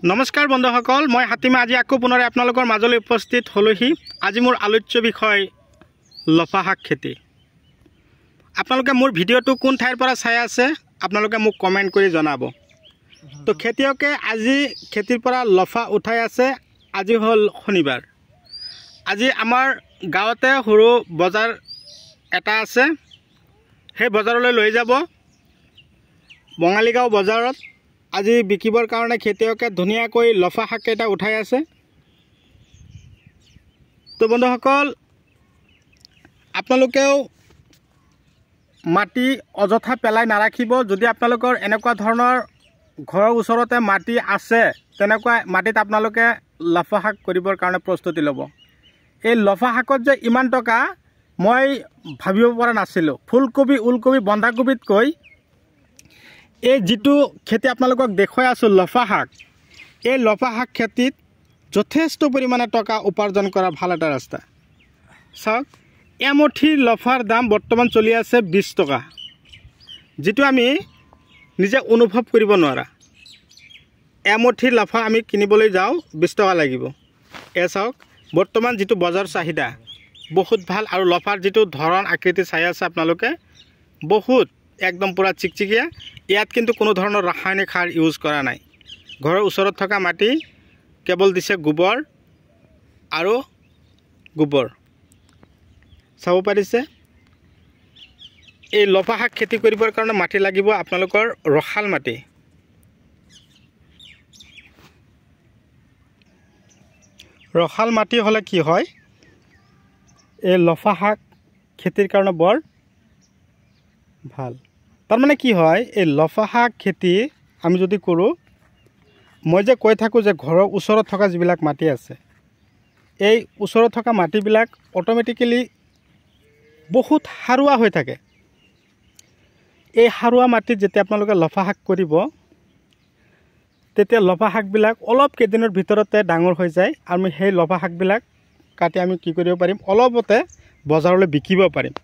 নমস্কাৰ বন্ধুসকল, মই হাতীমা আজি আকৌ পুনৰ আপোনালোকৰ মাজলৈ উপস্থিত হলোহি। আজি মোৰ আলোচ্য বিষয় লফা শাক খেতি। আপোনালোকে মোৰ ভিডিঅ'টো কোন ঠাইৰ পৰা চাই আছে আপোনালোকে মোক কমেণ্ট কৰি জনাব। তো খেতিয়কে আজি খেতিৰ পৰা লফা উঠাই আছে। আজি হ'ল শনিবাৰ। আজি আমাৰ গাঁৱতে সৰু বজাৰ এটা আছে, সেই বজাৰলৈ লৈ যাব। বঙালীগাঁও বজাৰত আজি বিকিবৰ কাৰণে খেতিয়কে ধুনীয়াকৈ লফা শাককেইটা উঠাই আছে। তো বন্ধুসকল, আপোনালোকেও মাটি অযথা পেলাই নাৰাখিব। যদি আপোনালোকৰ এনেকুৱা ধৰণৰ ঘৰৰ ওচৰতে মাটি আছে, তেনেকুৱা মাটিত আপোনালোকে লফা শাক কৰিবৰ কাৰণে প্ৰস্তুতি ল'ব। এই লফা শাকত যে ইমান টকা মই ভাবিব পৰা নাছিলোঁ। ফুলকবি, ওলকবি, বন্ধাকবিতকৈ এই যিটো খেতি আপোনালোকক দেখুৱাই আছোঁ লফা শাক, এই লফা শাক খেতিত যথেষ্ট পৰিমাণে টকা উপাৰ্জন কৰা ভাল এটা ৰাস্তা। চাওক, এমুঠি লফাৰ দাম বৰ্তমান চলি আছে 20 টকা, যিটো আমি নিজে অনুভৱ কৰিব নোৱাৰা। এমুঠি লফা আমি কিনিবলৈ যাওঁ 20 টকা লাগিব। চাওক, বৰ্তমান যিটো বজাৰ চাহিদা বহুত ভাল, আৰু লফাৰ যিটো ধৰণ আকৃতি চাই আছে আপোনালোকে, বহুত একদম পূৰা চিকচিকীয়া। ইয়াত কিন্তু কোনো ধৰণৰ ৰাসায়নিক সাৰ ইউজ কৰা নাই। ঘৰৰ ওচৰত থকা মাটি কেৱল দিছে গোবৰ আৰু গোবৰ। চাব পাৰিছে, এই লফা শাক খেতি কৰিবৰ কাৰণে মাটি লাগিব আপোনালোকৰ ৰসাল মাটি। ৰসাল মাটি হ'লে কি হয়, এই লফা শাক খেতিৰ কাৰণে বৰ ভাল। তাৰমানে কি হয়, এই লফা শাক খেতি আমি যদি কৰোঁ, মই যে কৈ থাকোঁ যে ঘৰৰ ওচৰত থকা যিবিলাক মাটি আছে, এই ওচৰত থকা মাটিবিলাক অট'মেটিকেলি বহুত সাৰুৱা হৈ থাকে। এই সাৰুৱা মাটিত যেতিয়া আপোনালোকে লফা শাক কৰিব, তেতিয়া লফা শাকবিলাক অলপ কেইদিনৰ ভিতৰতে ডাঙৰ হৈ যায়। আমি সেই লফা শাকবিলাক কাটি আমি কি কৰিব পাৰিম, অলপতে বজাৰলৈ বিকিব পাৰিম।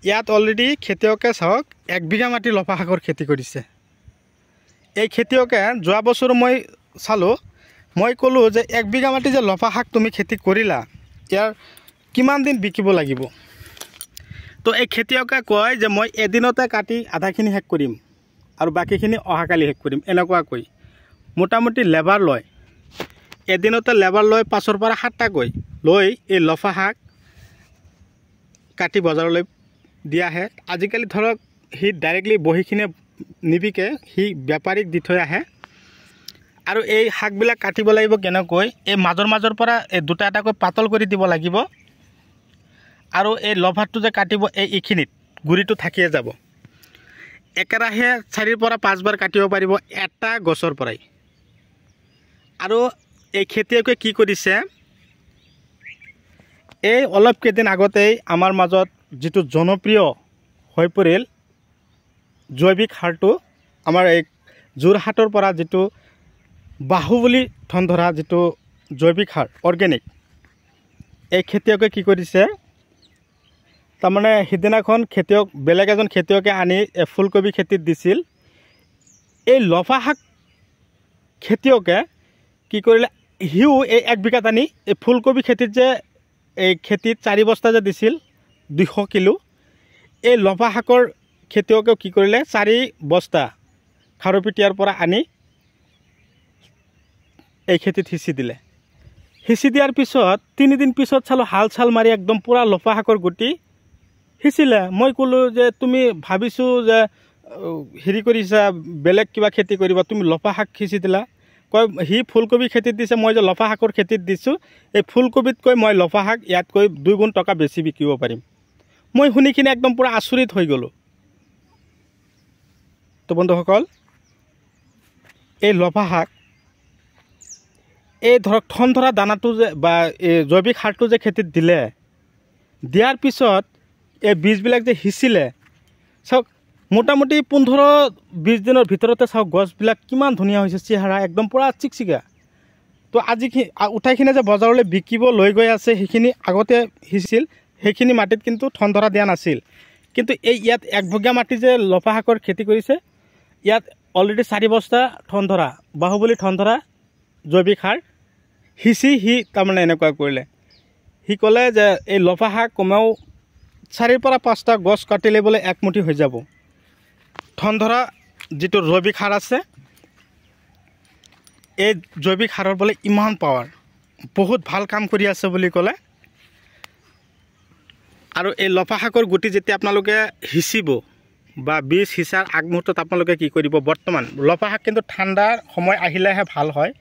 ইয়াত অলৰেডি খেতিয়কে চাওক 1 বিঘা মাটি লফা শাকৰ খেতি কৰিছে। এই খেতিয়কে যোৱা বছৰ মই চালোঁ, মই ক'লোঁ যে 1 বিঘা মাটি যে লফা শাক তুমি খেতি কৰিলা, ইয়াৰ কিমান দিন বিকিব লাগিব। তো এই খেতিয়কে কয় যে মই এদিনতে কাটি আধাখিনি শেষ কৰিম আৰু বাকীখিনি অহাকালি শেষ কৰিম। এনেকুৱাকৈ মোটামুটি লেবাৰ লয়, এদিনতে লেবাৰ লয় 5ৰ পৰা 7টাকৈ লৈ এই লফা শাক কাটি বজাৰলৈ দিয়া আহে। আজিকালি ধৰক সি ডাইৰেক্টলি বহিখিনে নিবিকে, সি বেপাৰীক দি থৈ আহে। আৰু এই শাকবিলাক কাটিব লাগিব কেনেকৈ, এই মাজৰ পৰা এই 2টা এটাকৈ পাতল কৰি দিব লাগিব। আৰু এই লফাটো যে কাটিব, এইখিনিত গুৰিটো থাকিয়ে যাব। একেৰাহে 4ৰ পৰা 5 বাৰ কাটিব পাৰিব এটা গছৰ পৰাই। আৰু এই খেতিয়কে কি কৰিছে, এই অলপ কেইদিন আগতেই আমাৰ মাজত যিটো জনপ্ৰিয় হৈ পৰিল জৈৱিক সাৰটো, আমাৰ এই যোৰহাটৰ পৰা যিটো বাহুবলী ঠন ধৰা যিটো জৈৱিক সাৰ অৰ্গেনিক, এই খেতিয়কে কি কৰিছে, তাৰমানে সিদিনাখন বেলেগ এজন খেতিয়কে আনি ফুলকবি খেতিত দিছিল। এই লফা শাক খেতিয়কে কি কৰিলে, সিও এই 1 বিঘাত আনি এই ফুলকবি খেতিত যে এই খেতিত 4 বস্তা যে দিছিল 200 কিলো, এই লফা শাকৰ খেতিয়কেও কি কৰিলে 4 বস্তা খাৰুপিটিয়াৰ পৰা আনি এই খেতিত সিঁচি দিলে। সিঁচি দিয়াৰ পিছত 3 দিন পিছত চালোঁ হাল চাল মাৰি একদম পূৰা লফা শাকৰ গুটি সিঁচিলে। মই ক'লোঁ যে তুমি ভাবিছোঁ যে হেৰি কৰিছা, বেলেগ কিবা খেতি কৰিবা, তুমি লফা শাক সিঁচি দিলা। কয় সি ফুলকবি খেতিত দিছে, মই যে লফা শাকৰ খেতিত দিছোঁ, এই ফুলকবিতকৈ মই লফা শাক ইয়াতকৈ 2 গুণ টকা বেছি বিকিব পাৰিম। মই শুনিখিনি একদম পূৰা আচৰিত হৈ গ'লোঁ। তো বন্ধুসকল, এই লফা শাক, এই ধৰক ঠন ধৰা দানাটো যে বা এই জৈৱিক সাৰটো যে খেতিত দিলে, দিয়াৰ পিছত এই বীজবিলাক যে সিঁচিলে, চাওক মোটামুটি 15-20 দিনৰ ভিতৰতে চাওক গছবিলাক কিমান ধুনীয়া হৈছে, চেহেৰা একদম পূৰা চিকচিকা। তো আজি উঠাইখিনি যে বজাৰলৈ বিকিব লৈ গৈ আছে, সেইখিনি আগতে সিঁচিছিল, সেইখিনি মাটিত কিন্তু ঠন ধৰা দিয়া নাছিল। কিন্তু ইয়াত 1 বিঘা মাটি যে লফা শাকৰ খেতি কৰিছে, ইয়াত অলৰেডি 4 বস্তা ঠন ধৰা বাহুবলী ঠন ধৰা জৈৱিক সাৰ সিঁচি সি তাৰমানে এনেকুৱা কৰিলে। সি ক'লে যে এই লফা শাক কমেও 4 পৰা 5টা গছ কাটিলে বোলে 1 মুঠি হৈ যাব। ধৰা যিটো জৈৱিক সাৰ আছে, এই জৈৱিক সাৰৰ বোলে ইমান পাৱাৰ, বহুত ভাল কাম কৰি আছে বুলি ক'লে। আৰু এই লফা শাকৰ গুটি যেতিয়া আপোনালোকে সিঁচিব বা বীজ সিঁচাৰ আগমুহূৰ্তত আপোনালোকে কি কৰিব, বৰ্তমান লফা শাক কিন্তু ঠাণ্ডাৰ সময় আহিলেহে ভাল হয়।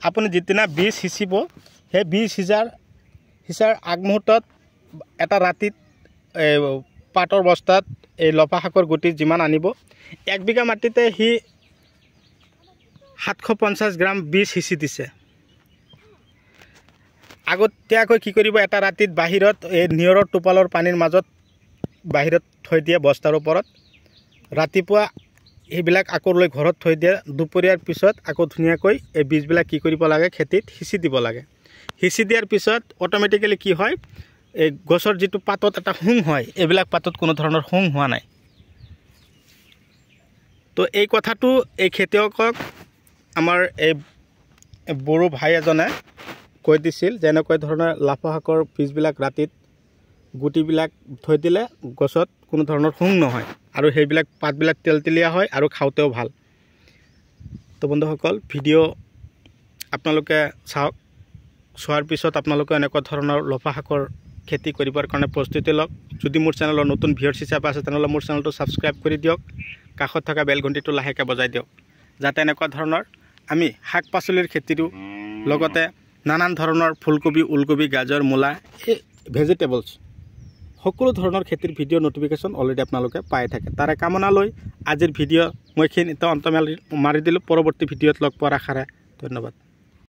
আপুনি যিদিনা বীজ সিঁচিব, সেই বীজ সিঁচাৰ আগমুহূৰ্তত এটা ৰাতিত পাতৰ বস্তাত এই লফা শাকৰ গুটি যিমান আনিব, 1 বিঘা মাটিতে সি 750 গ্ৰাম বীজ সিঁচি দিছে। আগতীয়াকৈ কি কৰিব, এটা ৰাতিত বাহিৰত এই নিয়ৰৰ টোপালৰ পানীৰ মাজত বাহিৰত থৈ দিয়ে বস্তাৰ ওপৰত। ৰাতিপুৱা এইবিলাক আকৌ লৈ ঘৰত থৈ দিয়ে। দুপৰীয়াৰ পিছত আকৌ ধুনীয়াকৈ এই বীজবিলাক কি কৰিব লাগে, খেতিত সিঁচি দিব লাগে। সিঁচি দিয়াৰ পিছত অট'মেটিকেলি কি হয়, এই গছৰ যিটো পাতত এটা শুং হয়, এইবিলাক পাতত কোনো ধৰণৰ শুং হোৱা নাই। তো এই কথাটো এই খেতিয়কক আমাৰ এই বড়ো ভাই এজনে কৈ দিছিল যে এনেকুৱা ধৰণৰ লফা শাকৰ বীজবিলাক ৰাতিত গুটিবিলাক থৈ দিলে গছত কোনো ধৰণৰ শুং নহয়, আৰু সেইবিলাক পাতবিলাক তেলতেলীয়া হয় আৰু খাওঁতেও ভাল। তো বন্ধুসকল, ভিডিঅ' আপোনালোকে চাওক। চোৱাৰ পিছত আপোনালোকে এনেকুৱা ধৰণৰ লফা শাকৰ খেতি কৰিবৰ কাৰণে প্ৰস্তুতি লওক। যদি মোৰ চেনেলৰ নতুন ভিউৱাৰ্ছ হিচাপে আছে তেনেহ'লে মোৰ চেনেলটো ছাবস্ক্ৰাইব কৰি দিয়ক। কাষত থকা বেল ঘণ্টিটো লাহেকৈ বজাই দিয়ক, যাতে এনেকুৱা ধৰণৰ আমি শাক পাচলিৰ খেতিৰো লগতে নানান ধৰণৰ ফুলকবি, ওলকবি, গাজৰ, মূলা, এই ভেজিটেবলছ সকলো ধৰণৰ খেতিৰ ভিডিঅ' নটিফিকেশ্যন অলৰেডি আপোনালোকে পাই থাকে। তাৰে কামনা লৈ আজিৰ ভিডিঅ' মই এইখিনিতে অন্ত মাৰি দিলোঁ। পৰৱৰ্তী ভিডিঅ'ত লগ পোৱাৰ আশাৰে ধন্যবাদ।